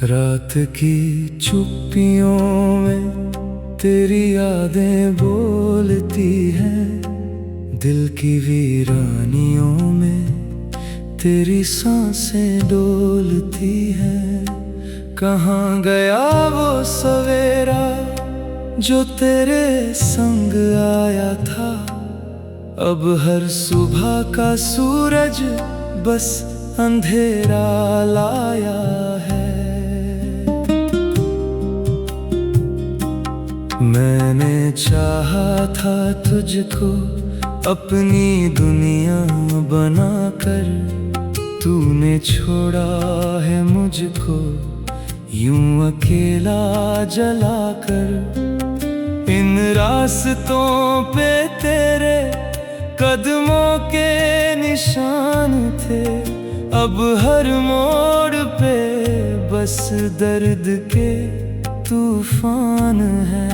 रात की चुप्पियों में तेरी यादें बोलती हैं, दिल की वीरानियों में तेरी सांसें डोलती हैं। कहाँ गया वो सवेरा जो तेरे संग आया था, अब हर सुबह का सूरज बस अंधेरा लाया है। मैंने चाहा था तुझको अपनी दुनिया बनाकर, तूने छोड़ा है मुझको यूं अकेला जलाकर। इन रास्तों पे तेरे कदमों के निशान थे, अब हर मोड़ पे बस दर्द के तूफान है।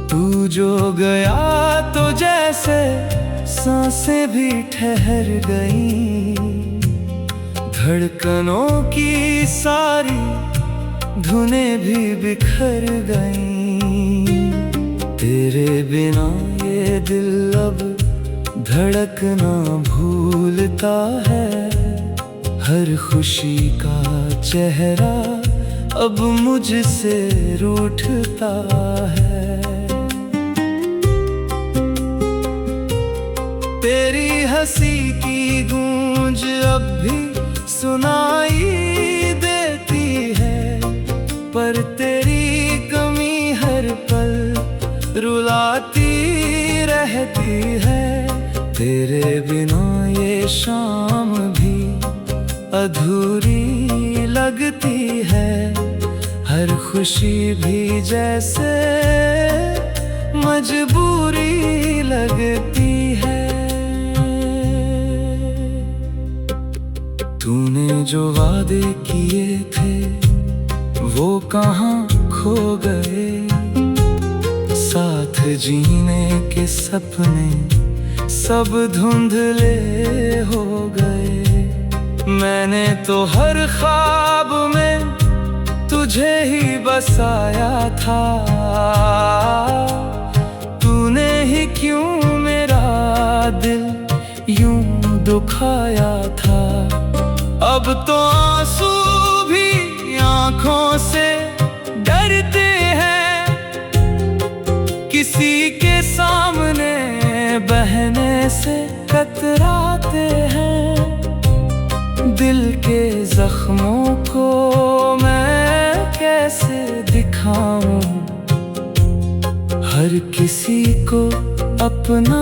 तू जो गया तो जैसे सांसें भी ठहर गईं, धड़कनों की सारी धुनें भी बिखर गईं। तेरे बिना ये दिल अब धड़कना भूलता है, हर खुशी का चेहरा अब मुझसे रूठता है। तेरी हंसी की गूंज अब भी सुनाई देती है, पर तेरी कमी हर पल रुलाती रहती है। तेरे बिना ये शाम भी अधूरी लगती है, हर खुशी भी जैसे मजबूरी लगती है। तूने जो वादे किए थे वो कहाँ खो गए, साथ जीने के सपने सब धुंधले हो गए। मैंने तो हर ख्वाब में तुझे ही बसाया था, तूने ही क्यों मेरा दिल यूं दुखाया था। अब तो आंसू भी आंखों से डरते हैं, किसी के सामने बहने से कतराते हैं। दिल के जख्मों को मैं कैसे दिखाऊं, हर किसी को अपना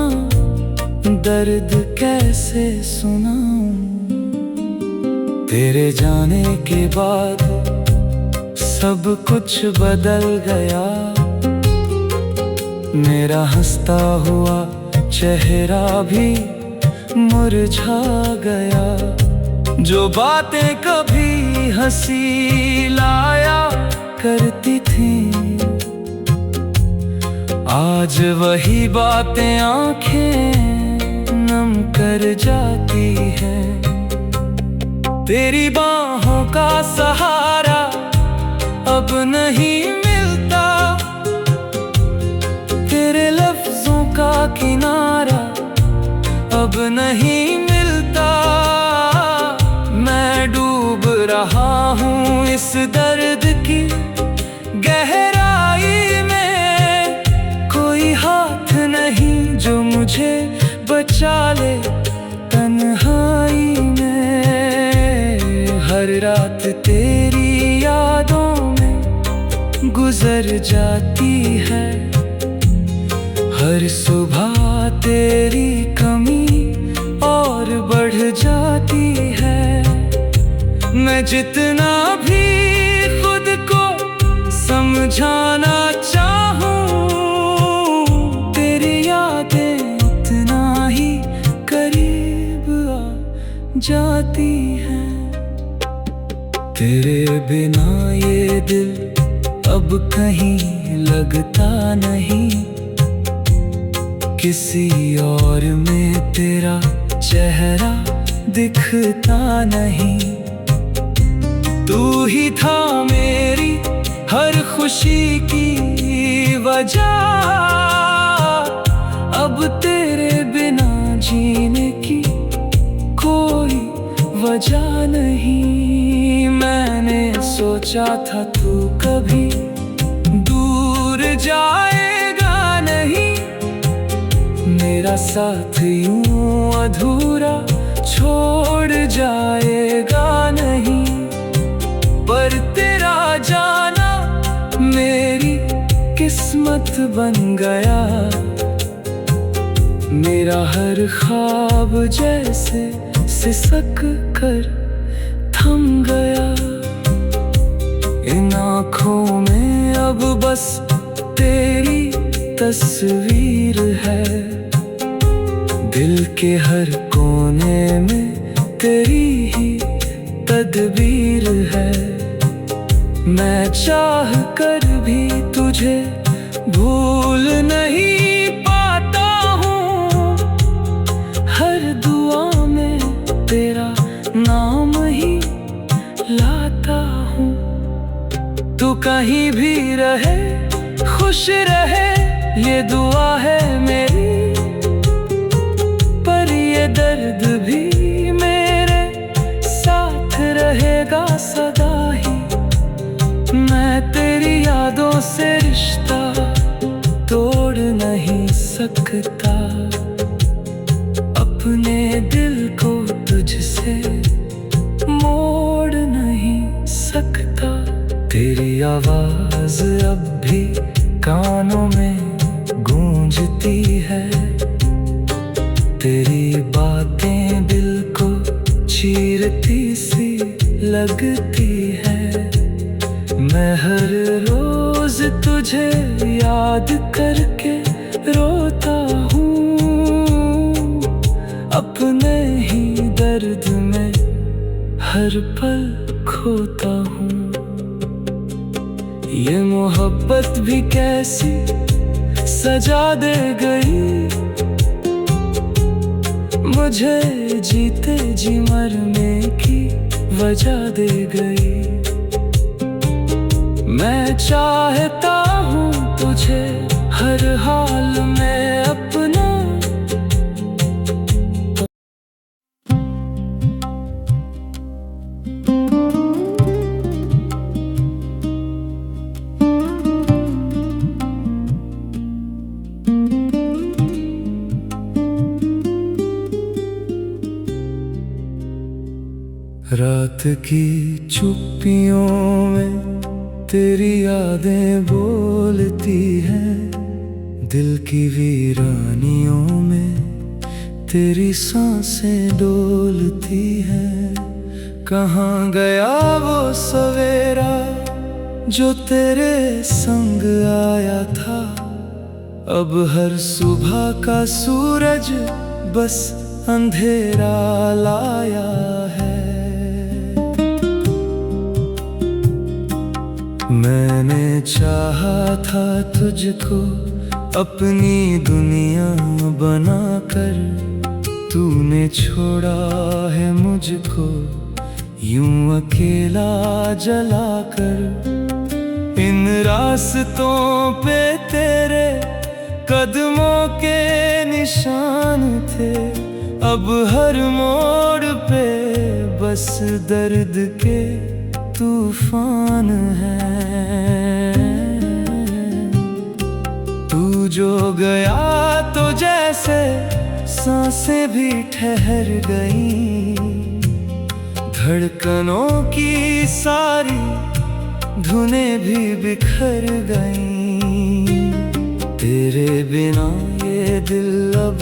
दर्द कैसे सुनाऊं। तेरे जाने के बाद सब कुछ बदल गया, मेरा हंसता हुआ चेहरा भी मुरझा गया। जो बातें कभी हंसी लाया करती थी, आज वही बातें आंखें नम कर जाती हैं। तेरी बाहों का सहारा अब नहीं मिलता, तेरे लफ्जों का किनारा अब नहीं मिलता। मैं डूब रहा हूँ इस दर्द की गहराई में, कोई हाथ नहीं जो मुझे बचा ले तन्हाई में। हर रात तेरी यादों में गुजर जाती है, हर सुबह तेरी कमी और बढ़ जाती है। मैं जितना भी खुद को समझाना चाहूं, तेरी यादें उतना ही करीब आ जाती हैं। तेरे बिना ये दिल अब कहीं लगता नहीं, किसी और में तेरा चेहरा दिखता नहीं। तू ही था मेरी हर खुशी की वजह। अब तेरे बिना जीने की कोई वजह नहीं। मैंने सोचा था तू कभी दूर जाएगा नहीं, मेरा साथ यूं अधूरा छोड़ जाएगा नहीं। पर तेरा जाना मेरी किस्मत बन गया, मेरा हर ख्वाब जैसे सिसक कर थम गया। इन आँखों में अब बस तेरी तस्वीर है, दिल के हर कोने में तेरी ही तदबीर है। मैं चाह कर भी तुझे भूल नहीं पाता हूँ, हर दुआ में तेरा नाम ही लाता हूँ। तू कहीं भी रहे खुश रहे ये दुआ है मेरी, पर ये दर्द भी मेरे साथ रहेगा सदा ही। मैं तेरी यादों से रिश्ता तोड़ नहीं सकता, अपने दिल को तुझसे मोड़ नहीं सकता। तेरी आवाज अब भी कानों में गूंजती है, तेरी बातें दिल को चीरती सी लगती है। मैं हर रोज तुझे याद करके रोता हूँ, अपने ही दर्द में हर पल खोता हूँ। ये मोहब्बत भी कैसी सजा दे गई, मुझे जीते जी मरने की वजह दे गई। मैं चाहता हूँ तुझे हर हाल में अपना। रात की चुप्पियों में तेरी यादें बोलती हैं, दिल की वीरानियों में तेरी सांसें डोलती हैं। कहाँ गया वो सवेरा जो तेरे संग आया था, अब हर सुबह का सूरज बस अंधेरा लाया है। मैंने चाहा था तुझको अपनी दुनिया बनाकर, तूने छोड़ा है मुझको यूं अकेला जलाकर। इन रास्तों पे तेरे कदमों के निशान थे, अब हर मोड़ पे बस दर्द के तूफान है। तू जो गया तो जैसे सांसें भी ठहर गईं, धड़कनों की सारी धुनें भी बिखर गईं। तेरे बिना ये दिल अब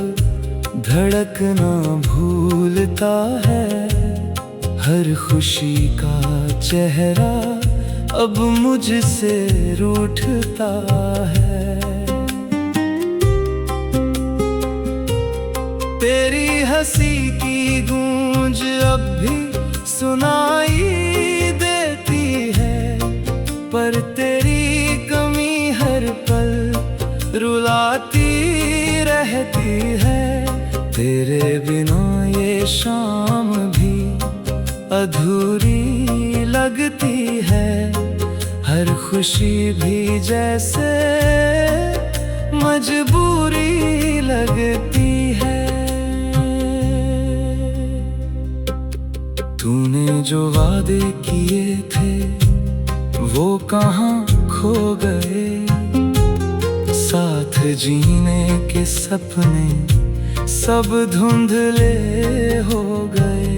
धड़कना भूलता है, हर खुशी का चेहरा अब मुझसे रूठता है। तेरी हंसी की गूंज अब भी सुनाई देती है, पर तेरी कमी हर पल रुलाती रहती है। तेरे बिना ये शाम भी अधूरी लगती है। हर खुशी भी जैसे मजबूरी लगती है। तूने जो वादे किए थे वो कहाँ खो गए। साथ जीने के सपने सब धुंधले हो गए।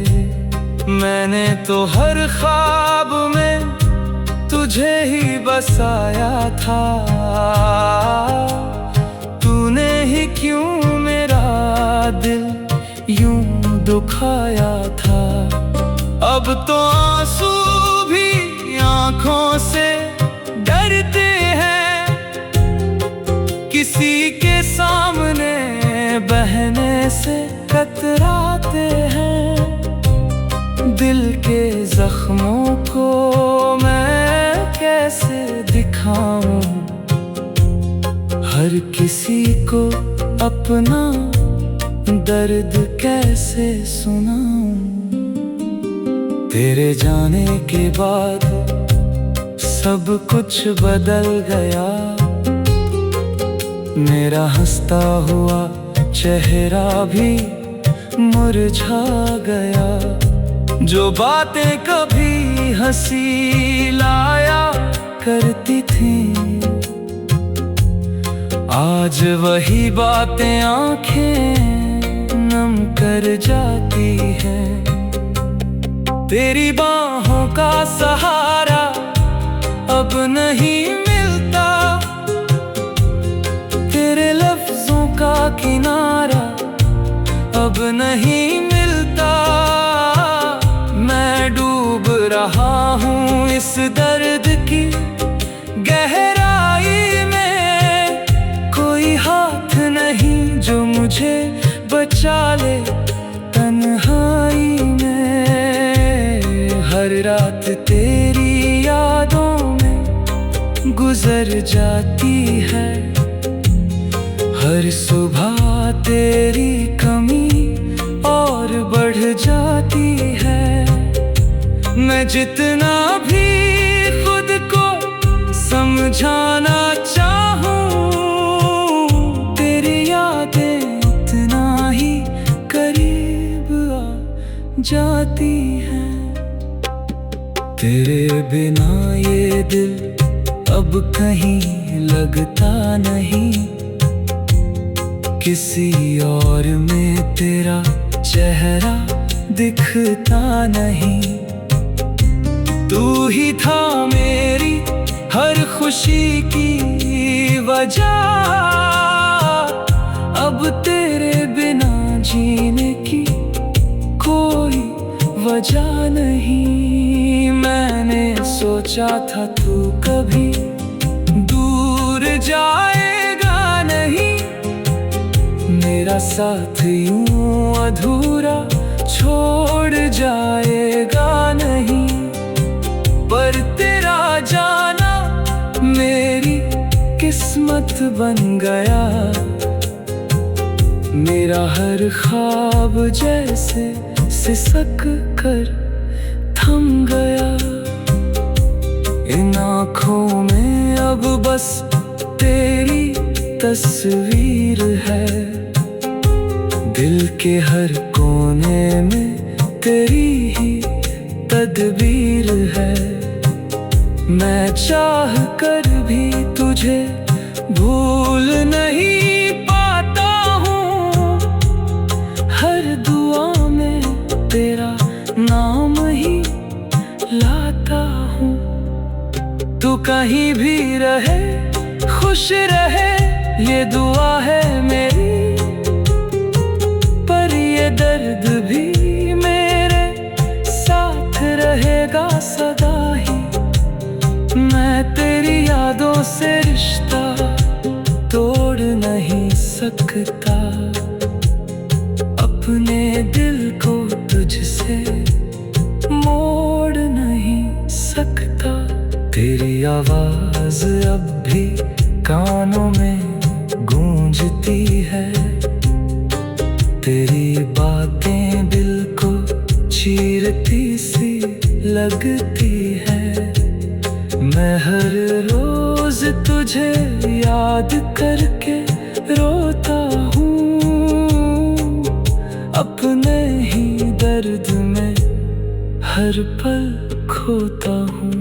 मैंने तो हर ख्वाब में तुझे ही बसाया था। तूने ही क्यों मेरा दिल यूं दुखाया था। अब तो आंसू भी आंखों से डरते हैं। किसी के सामने बहने से कतराते हैं। दिल के जख्मों को मैं कैसे दिखाऊं। हर किसी को अपना दर्द कैसे सुनाऊं। तेरे जाने के बाद सब कुछ बदल गया। मेरा हंसता हुआ चेहरा भी मुरझा गया। जो बातें कभी हंसी लाया करती थी, आज वही बातें आंखें नम कर जाती हैं। तेरी बाहों का सहारा अब नहीं मिलता। तेरे लफ्जों का किनारा अब नहीं मिलता। मैं डूब रहा हूँ इस दर्द की गहराई में। कोई हाथ नहीं जो मुझे बचा ले तन्हाई में। हर रात तेरी यादों में गुजर जाती है। हर सुबह तेरी कमी और बढ़ जाती है। मैं जितना भी खुद को समझाना चाहूं, तेरी यादें उतना ही करीब आ जाती हैं। तेरे बिना ये दिल अब कहीं लगता नहीं। किसी और में तेरा चेहरा दिखता नहीं। तू ही था मेरी हर खुशी की वजह। अब तेरे बिना जीने की कोई वजह नहीं। मैंने सोचा था तू कभी दूर जाएगा नहीं। मेरा साथ यूं अधूरा छोड़ जाएगा नहीं। पर तेरा जाना मेरी किस्मत बन गया। मेरा हर ख्वाब जैसे सिसक कर थम गया। इन आँखों में अब बस तेरी तस्वीर है। दिल के हर कोने में तेरी ही तदबीर है। मैं चाह कर भी तुझे भूल नहीं पाता हूँ। हर दुआ में तेरा नाम ही लाता हूँ। तू कहीं भी रहे खुश रहे ये दुआ है मेरी। पर ये दर्द भी मेरे साथ रहेगा सदा ही। मैं तेरी यादों से रिश्ता तोड़ नहीं सकता। अपने दिल को तुझसे मोड़ नहीं सकता। तेरी आवाज अब भी कानों में गूंजती है। तेरी बातें दिल को चीरती सी लगती है। मैं हर रोज तुझे याद करके रोता हूँ, अपने ही दर्द में हर पल खोता हूँ।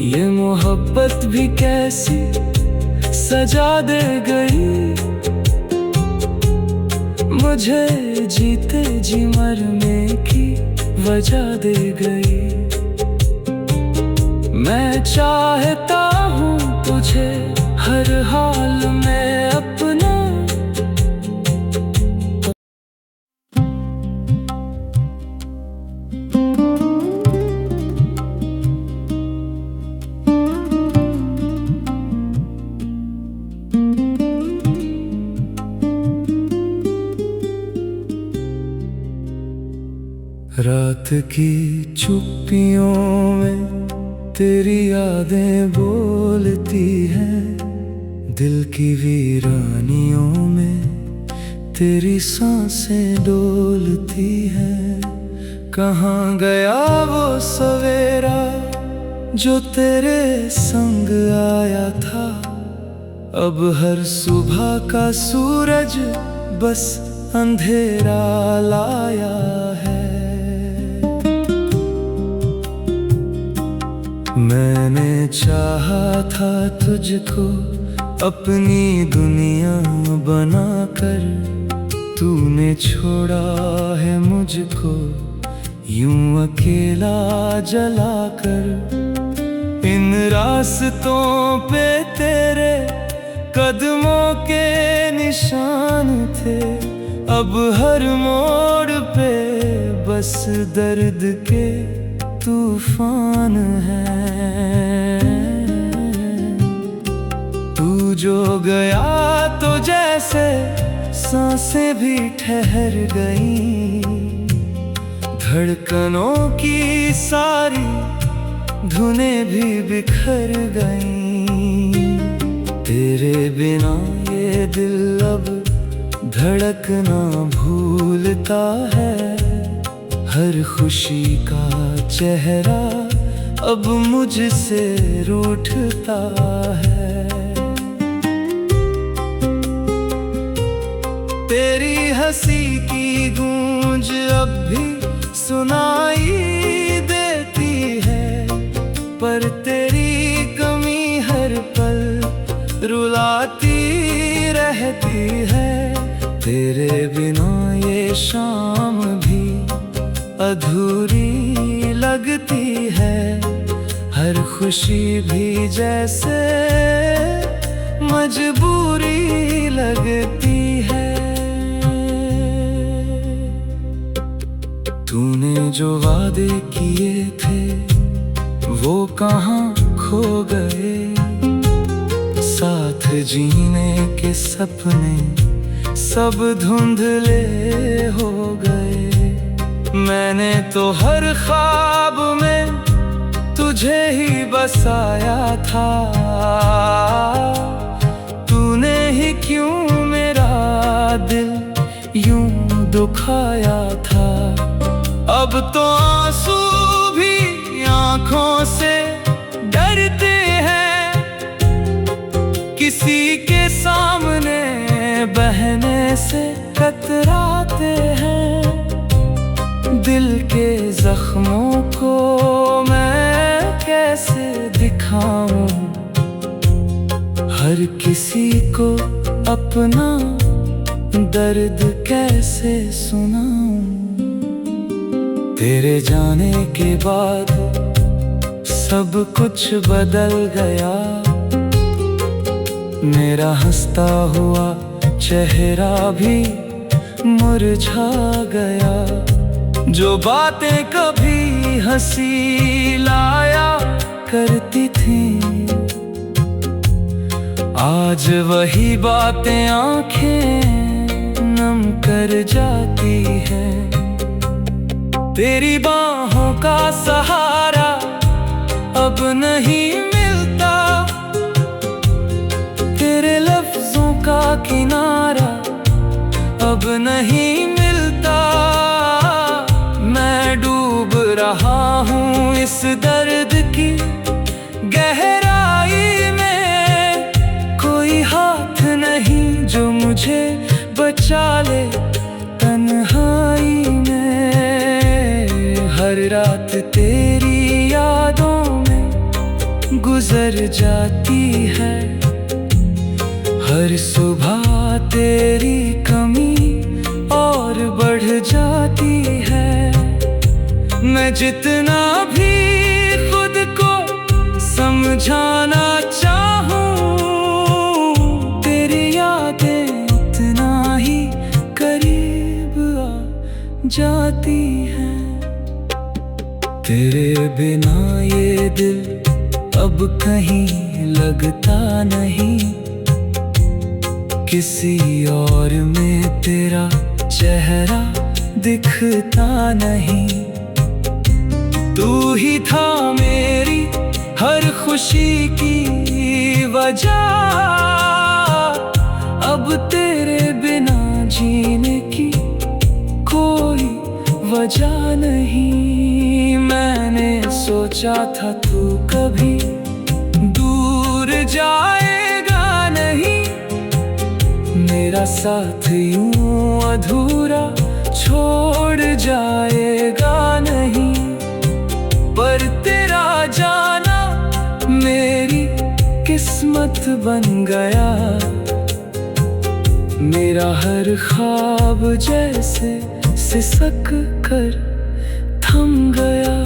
ये मोहब्बत भी कैसी सजा दे गई, मुझे जीते जी मरने की वजह दे गई। मैं चाहता हूँ तुझे हर हाल में अपना। रात की चुप्पियों में तेरी यादें बोलती हैं, दिल की वीरानियों में तेरी सांसें डोलती हैं। कहाँ गया वो सवेरा जो तेरे संग आया था, अब हर सुबह का सूरज बस अंधेरा लाया है। मैंने चाहा था तुझको अपनी दुनिया बनाकर, तूने छोड़ा है मुझको यूं अकेला जलाकर। इन रास्तों पे तेरे कदमों के निशान थे, अब हर मोड़ पे बस दर्द के तूफान है। तू जो गया तो जैसे सांसें भी ठहर गईं, धड़कनों की सारी धुनें भी बिखर गईं। तेरे बिना ये दिल अब धड़कना भूलता है, हर खुशी का चेहरा अब मुझसे रूठता है। तेरी हंसी की गूंज अब भी सुनाई देती है, पर तेरी कमी हर पल रुलाती रहती है। तेरे बिना ये शाम भी अधूरी लगती है, हर खुशी भी जैसे मजबूरी लगती है। तूने जो वादे किए थे वो कहाँ खो गए, साथ जीने के सपने सब धुंधले हो गए। मैंने तो हर ख्वाब में तुझे ही बसाया था, तूने ही क्यों मेरा दिल यूं दुखाया था। अब तो आंसू भी आंखों से डरते हैं, किसी के सामने बहने से कतराते हैं। दिल के जख्मों को मैं कैसे दिखाऊं, हर किसी को अपना दर्द कैसे सुनाऊं। तेरे जाने के बाद सब कुछ बदल गया, मेरा हंसता हुआ चेहरा भी मुरझा गया। जो बातें कभी हंसी लाया करती थी, आज वही बातें आंखें नम कर जाती है। तेरी बाहों का सहारा अब नहीं मिलता, तेरे लफ्जों का किनारा अब नहीं मिलता। मैं डूब रहा हर रात तेरी यादों में गुजर जाती है। हर सुबह तेरी कमी और बढ़ जाती है। मैं जितना भी खुद को समझाना चाहूं, तेरी यादें उतना ही करीब आ जाती हैं। तेरे बिना ये दिल अब कहीं लगता नहीं, किसी और में तेरा चेहरा दिखता नहीं। तू ही था मेरी हर खुशी की वजह, अब तेरे बिना जीने की कोई वजह नहीं। मैंने सोचा था तू कभी दूर जाएगा नहीं, मेरा साथ यूं अधूरा छोड़ जाएगा नहीं। पर तेरा जाना मेरी किस्मत बन गया, मेरा हर ख्वाब जैसे सिसक कर थम गया।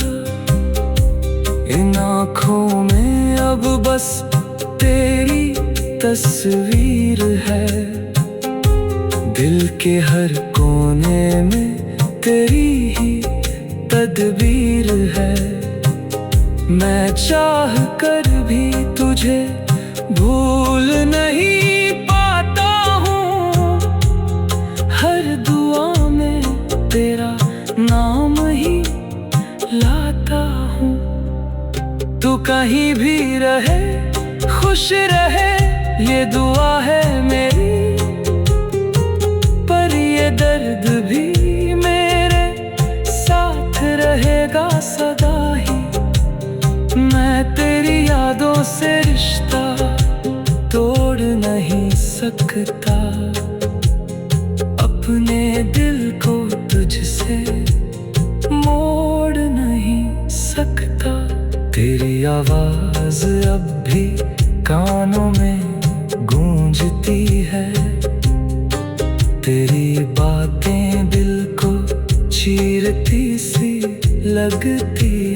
इन आँखों में अब बस तेरी तस्वीर है, दिल के हर कोने में तेरी ही तदबीर है। मैं चाह कर भी तुझे भूल नहीं पाता हूँ, हर दुआ में तेरा नाम ही लाता हूँ। तू कहीं भी रहे खुश रहे ये दुआ है मेरी, पर ये दर्द भी मेरे साथ रहेगा सदा ही। मैं तेरी यादों से रिश्ता तोड़ नहीं सकता, अपने दिल को तुझसे मोड़ नहीं सकता। तेरी आवाज अब भी कानों में गूंजती है, तेरी बातें दिल को चीरती सी लगती